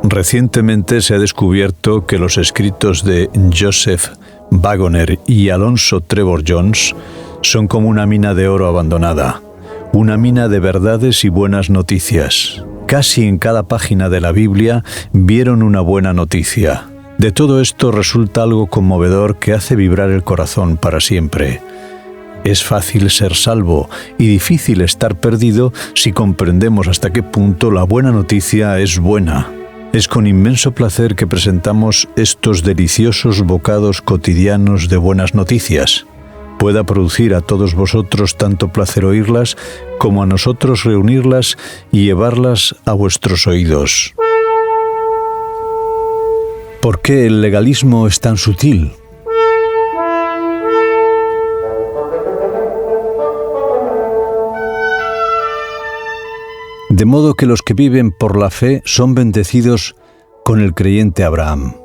Recientemente se ha descubierto que los escritos de Joseph Waggoner y Alonzo Trevor Jones son como una mina de oro abandonada, una mina de verdades y buenas noticias. Casi en cada página de la Biblia vieron una buena noticia. De todo esto resulta algo conmovedor que hace vibrar el corazón para siempre. Es fácil ser salvo y difícil estar perdido si comprendemos hasta qué punto la buena noticia es buena. Es con inmenso placer que presentamos estos deliciosos bocados cotidianos de buenas noticias. Pueda producir a todos vosotros tanto placer oírlas como a nosotros reunirlas y llevarlas a vuestros oídos. ¿Por qué el legalismo es tan sutil? De modo que los que viven por la fe son bendecidos con el creyente Abraham.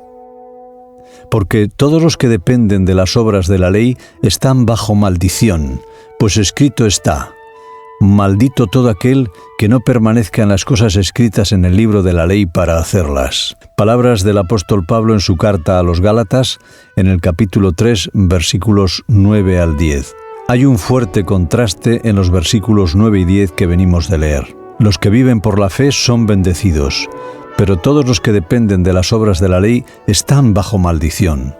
Porque todos los que dependen de las obras de la ley están bajo maldición, pues escrito está: maldito todo aquel que no permanezca en las cosas escritas en el libro de la ley para hacerlas. Palabras del apóstol Pablo en su carta a los Gálatas, en el capítulo 3, versículos 9 al 10. Hay un fuerte contraste en los versículos 9 y 10 que venimos de leer. Los que viven por la fe son bendecidos, pero todos los que dependen de las obras de la ley están bajo maldición.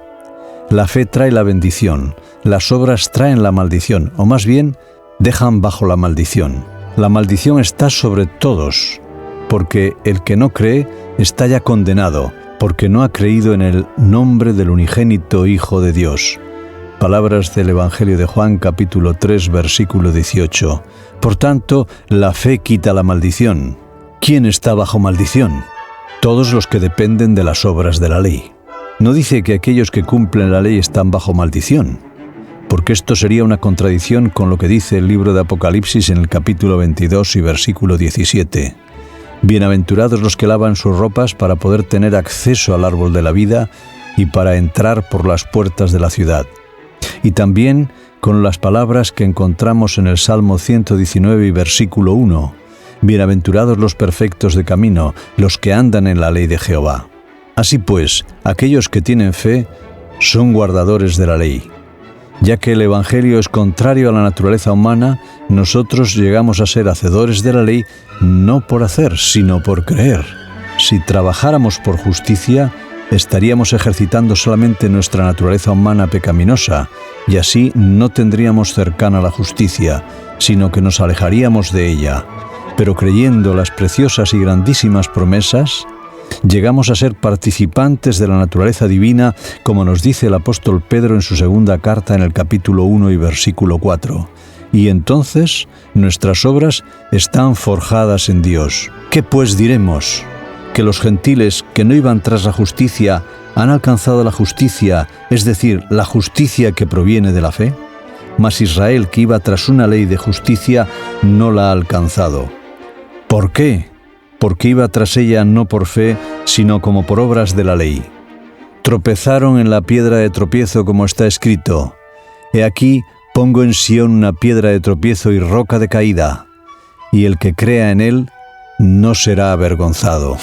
La fe trae la bendición, las obras traen la maldición, o más bien, dejan bajo la maldición. La maldición está sobre todos, porque el que no cree está ya condenado, porque no ha creído en el nombre del unigénito Hijo de Dios. Palabras del Evangelio de Juan, capítulo 3, versículo 18. Por tanto, la fe quita la maldición. ¿Quién está bajo maldición? Todos los que dependen de las obras de la ley. No dice que aquellos que cumplen la ley están bajo maldición, porque esto sería una contradicción con lo que dice el libro de Apocalipsis en el capítulo 22 y versículo 17. Bienaventurados los que lavan sus ropas para poder tener acceso al árbol de la vida y para entrar por las puertas de la ciudad. Y también con las palabras que encontramos en el Salmo 119 y versículo 1. Bienaventurados los perfectos de camino, los que andan en la ley de Jehová. Así pues, aquellos que tienen fe son guardadores de la ley. Ya que el Evangelio es contrario a la naturaleza humana, nosotros llegamos a ser hacedores de la ley no por hacer, sino por creer. Si trabajáramos por justicia, estaríamos ejercitando solamente nuestra naturaleza humana pecaminosa, y así no tendríamos cercana la justicia, sino que nos alejaríamos de ella. Pero creyendo las preciosas y grandísimas promesas, llegamos a ser participantes de la naturaleza divina, como nos dice el apóstol Pedro en su segunda carta en el capítulo 1 y versículo 4. Y entonces nuestras obras están forjadas en Dios. ¿Qué pues diremos? ¿Que los gentiles que no iban tras la justicia han alcanzado la justicia, es decir, la justicia que proviene de la fe? Mas Israel, que iba tras una ley de justicia, no la ha alcanzado. ¿Por qué? Porque iba tras ella no por fe, sino como por obras de la ley. Tropezaron en la piedra de tropiezo, como está escrito: He aquí, pongo en Sión una piedra de tropiezo y roca de caída, y el que crea en él no será avergonzado.